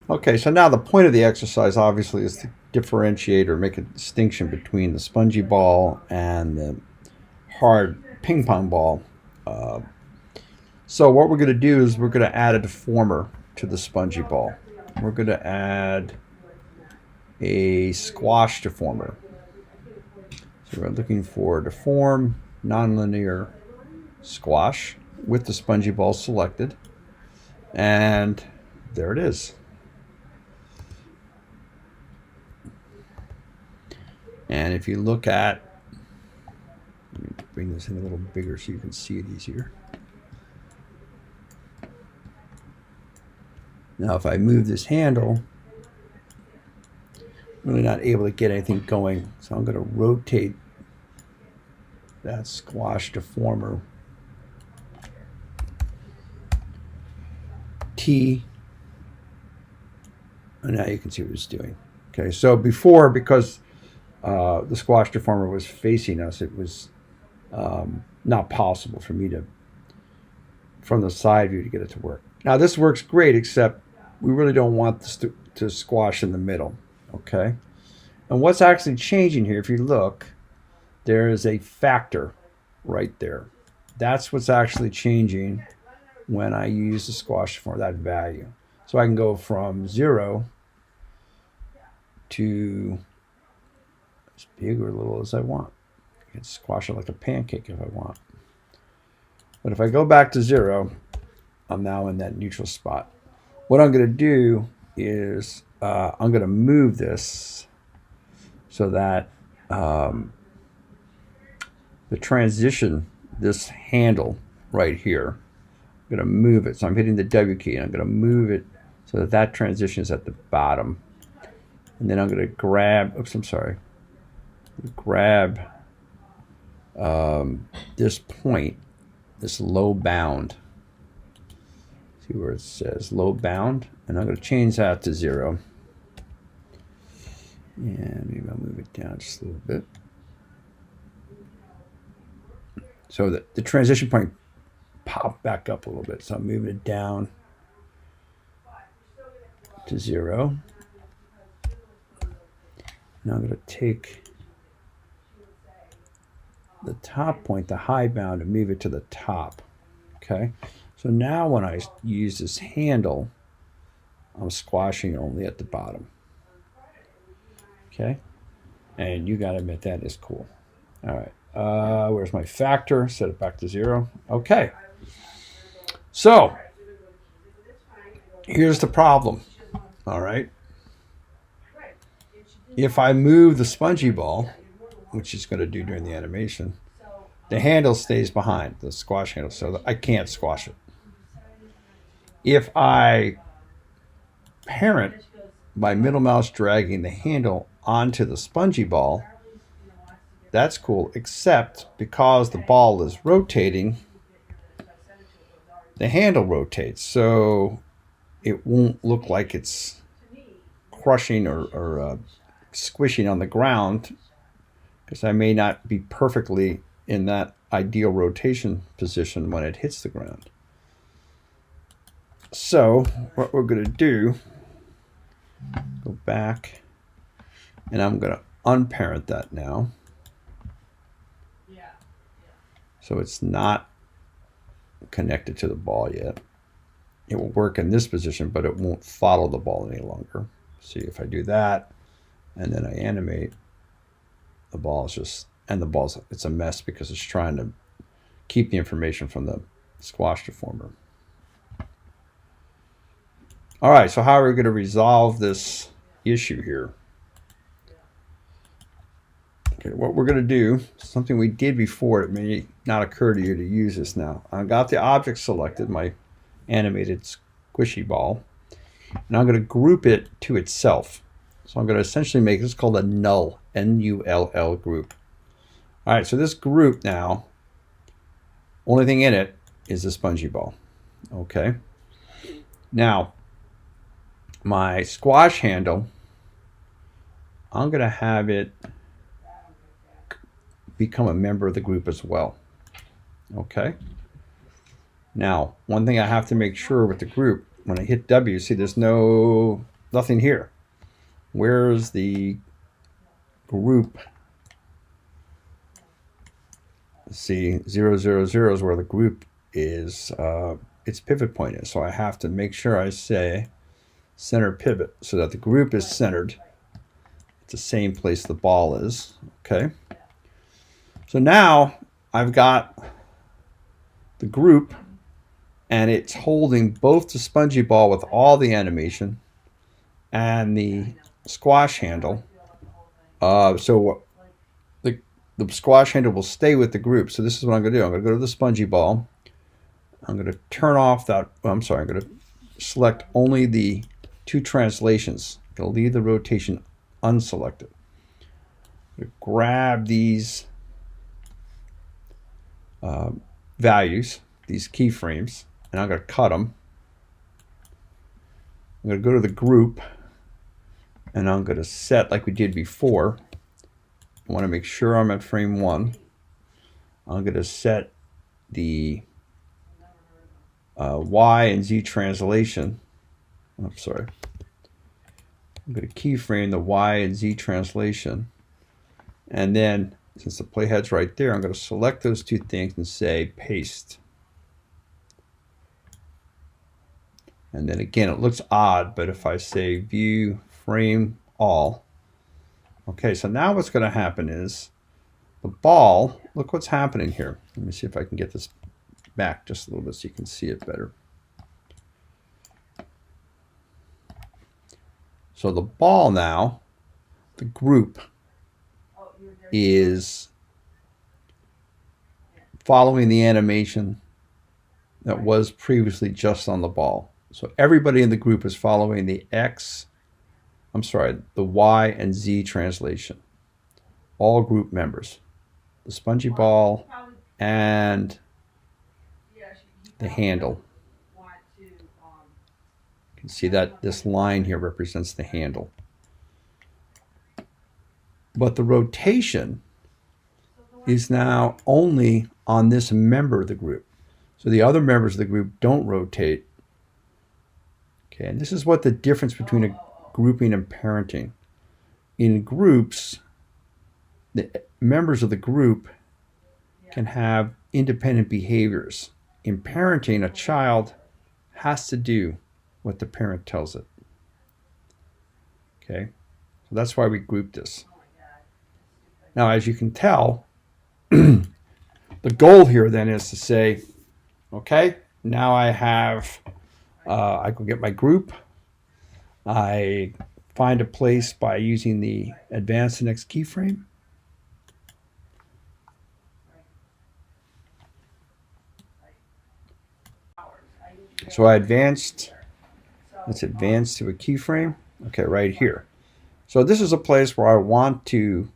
Okay, so now the point of the exercise obviously is to differentiate or make a distinction between the spongy ball and the hard ping pong ball. Uh, so what we're going to do is we're going to add a deformer to the spongy ball. We're going to add a squash deformer. So we're looking for deform nonlinear squash with the spongy ball selected. And there it is. And if you look at, let me bring this in a little bigger so you can see it easier. Now if I move this handle, I'm really not able to get anything going. So I'm going to rotate that squash deformer T, and now you can see what it's doing. Okay, so before, because the squash deformer was facing us, it was not possible for me to, from the side view, to get it to work. Now this works great, except we really don't want this to squash in the middle. Okay, and what's actually changing here, if you look, there is a factor right there. That's what's actually changing when I use the squash for that value. So I can go from 0 to as big or little as I want. I can squash it like a pancake if I want. But if I go back to 0, I'm now in that neutral spot. What I'm going to do is I'm going to move this so that the transition, this handle right here, I'm going to move it. So I'm hitting the W key and I'm going to move it so that that transition is at the bottom. And then I'm going to grab, oops, I'm sorry, grab this point, this low bound. See where it says low bound? And I'm going to change that to 0. And maybe I'll move it down just a little bit. So that the transition point popped back up a little bit. So I'm moving it down to 0. Now I'm going to take the top point, the high bound, and move it to the top. Okay. So now when I use this handle, I'm squashing only at the bottom. Okay. And you got to admit that is cool. All right. Where's my factor? Set it back to 0. Okay. So here's the problem. All right. If I move the spongy ball, which it's going to do during the animation, the handle stays behind, the squash handle, so I can't squash it. If I parent by middle mouse dragging the handle onto the spongy ball, that's cool, except because the ball is rotating, the handle rotates, so it won't look like it's crushing or squishing on the ground, because I may not be perfectly in that ideal rotation position when it hits the ground. So what we're going to do, go back, and I'm going to unparent that now. So it's not connected to the ball yet. It will work in this position, but it won't follow the ball any longer. See, if I do that, and then I animate, the ball is just, and the ball's, it's a mess because it's trying to keep the information from the squash deformer. All right, so how are we going to resolve this issue here? Okay, what we're going to do, something we did before, it may not occur to you to use this now. I've got the object selected, my animated squishy ball, and I'm going to group it to itself. So I'm going to essentially make this called a null, N-U-L-L group. All right, so this group now, only thing in it is the spongy ball. Okay. Now, my squash handle, I'm going to have it become a member of the group as well. Okay. Now, one thing I have to make sure with the group, when I hit W, see there's no nothing here. Where's the group? Let's see, 0, 0, 0 is where the group is, its pivot point is. So I have to make sure I say center pivot so that the group is centered. It's the same place the ball is. Okay. So now I've got the group, and it's holding both the spongy ball with all the animation and the squash handle. So the squash handle will stay with the group. So this is what I'm going to do. I'm going to go to the spongy ball. I'm going to turn off that. I'm sorry. I'm going to select only the two translations. I'm going to leave the rotation unselected. I'm going to grab these values, these keyframes, and I'm going to cut them. I'm going to go to the group, and I'm going to set like we did before. I want to make sure I'm at frame 1. I'm going to set the Y and Z translation. I'm sorry. I'm going to keyframe the Y and Z translation. And then, since the playhead's right there, I'm going to select those two things and say paste. And then again, it looks odd, but if I say view frame all, okay, so now what's going to happen is the ball, look what's happening here. Let me see if I can get this back just a little bit so you can see it better. So the ball now, the group, is following the animation that was previously just on the ball. So everybody in the group is following the Y and Z translation. All group members. The spongy ball and the handle. You can see that this line here represents the handle. But the rotation is now only on this member of the group. So the other members of the group don't rotate. Okay, and this is what the difference between a grouping and parenting. In groups, the members of the group can have independent behaviors. In parenting, a child has to do what the parent tells it. Okay, so that's why we group this. Now, as you can tell, the goal here then is to say, okay, now I have, I can get my group. I find a place by using the advance the next keyframe. So I advanced, let's advance to a keyframe. Okay, right here. So this is a place where I want to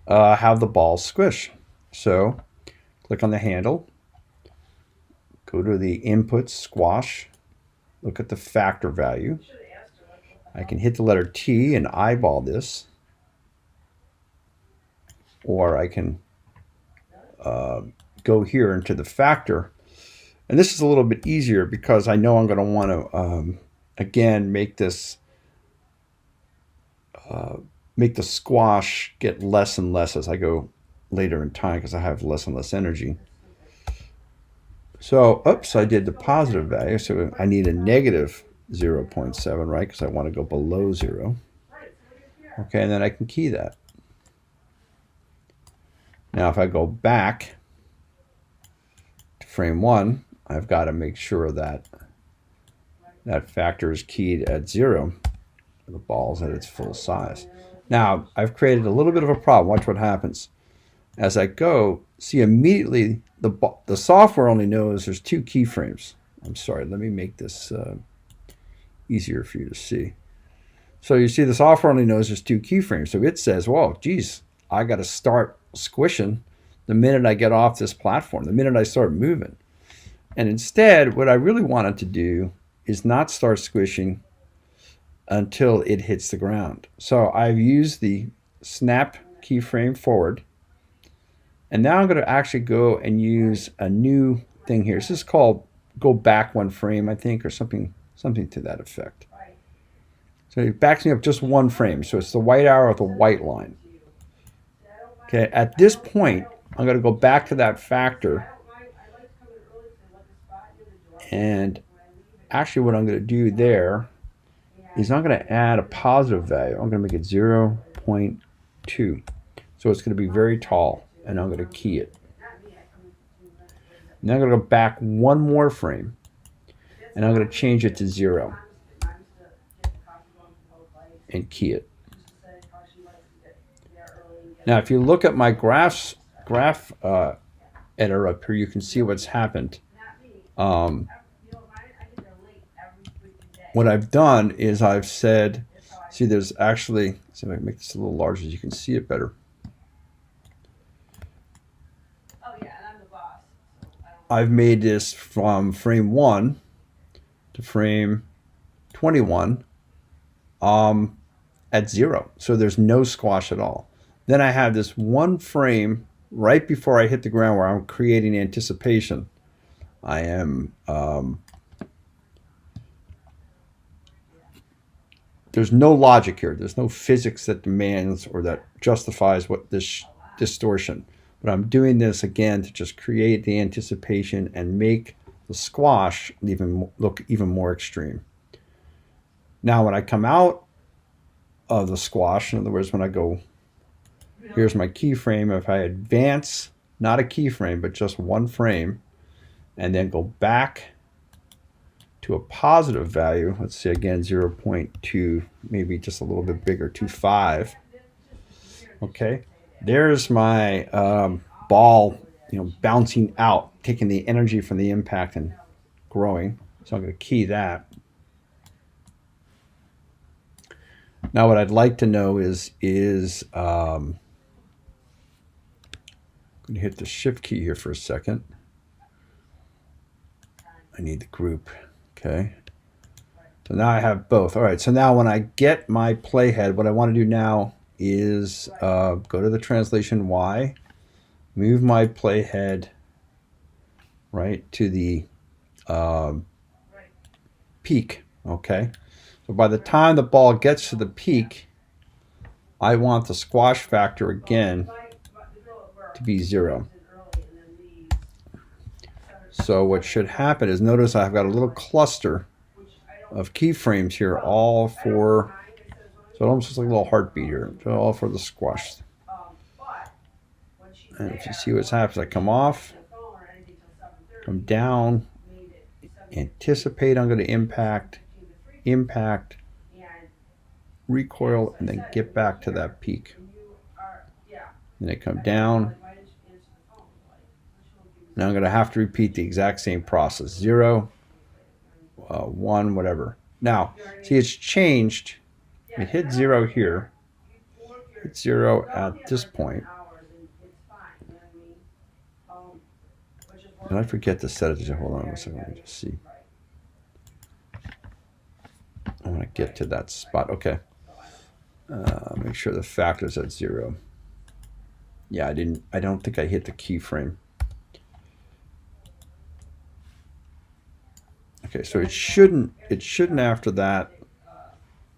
have the ball squish. So click on the handle, go to the input squash, look at the factor value. I can hit the letter T and eyeball this, or I can go here into the factor. And this is a little bit easier because I know I'm going to want to, again, make this, make the squash get less and less as I go later in time because I have less and less energy. So, oops, I did the positive value. So I need a negative 0.7, right? Because I want to go below 0. Okay, and then I can key that. Now, if I go back to frame 1, I've got to make sure that that factor is keyed at 0. The ball's at its full size. Now, I've created a little bit of a problem. Watch what happens. As I go, see immediately the software only knows there's 2 keyframes. I'm sorry, let me make this easier for you to see. So you see the software only knows there's 2 keyframes. So it says, well, geez, I got to start squishing the minute I get off this platform, the minute I start moving. And instead, what I really wanted to do is not start squishing until it hits the ground. So I've used the snap keyframe forward. And now I'm going to actually go and use a new thing here. This is called go back 1 frame, I think, or something to that effect. So it backs me up just one frame. So it's the white arrow with the white line. Okay, at this point, I'm going to go back to that factor. And actually what I'm going to do there is I'm going to add a positive value. I'm going to make it 0.2. So it's going to be very tall, and I'm going to key it. Now I'm going to go back one more frame, and I'm going to change it to 0 and key it. Now, if you look at my graph editor up here, you can see what's happened. What I've done is I've said, see, there's actually, see if I can make this a little larger so you can see it better. I've made this from frame 1 to frame 21 at 0. So there's no squash at all. Then I have this one frame right before I hit the ground where I'm creating anticipation. I am, there's no logic here. There's no physics that demands or that justifies what this distortion. But I'm doing this again to just create the anticipation and make the squash look even more extreme. Now, when I come out of the squash, in other words, when I go, here's my keyframe. If I advance, not a keyframe, but just one frame, and then go back to a positive value, let's say again 0.2, maybe just a little bit bigger, 2.5. Okay, there's my ball, bouncing out, taking the energy from the impact and growing. So I'm going to key that. Now, what I'd like to know is I'm going to hit the shift key here for a second. I need the group. Okay. So now I have both. All right. So now when I get my playhead, what I want to do now is go to the translation Y, move my playhead right to the peak. Okay. So by the time the ball gets to the peak, I want the squash factor again to be 0. So what should happen is, notice I've got a little cluster of keyframes here, all for, so it almost looks like a little heartbeat here, so all for the squash. And if you see what's happening, I come off, come down, anticipate, I'm going to impact, recoil, and then get back to that peak. Then I come down. Now I'm going to have to repeat the exact same process. 0, 1, whatever. Now, see, it's changed. It hit 0 here. Hit 0 at this point. Did I forget to set it to, hold on a second, let me just see. I want to get to that spot. Okay. Make sure the factor's at 0. Yeah, I don't think I hit the keyframe. Okay, so it shouldn't after that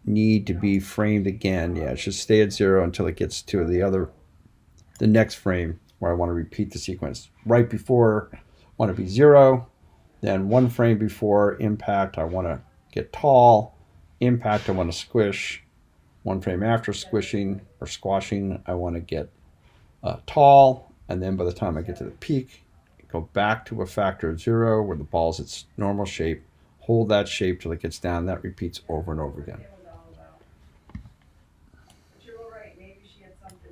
need to be framed again. Yeah, it should stay at 0 until it gets to the next frame where I want to repeat the sequence. Right before, I want to be 0. Then one frame before impact, I want to get tall. Impact, I want to squish. One frame after squishing or squashing, I want to get tall. And then by the time I get to the peak, go back to a factor of 0 where the ball's its normal shape. Hold that shape till it gets down. That repeats over and over again.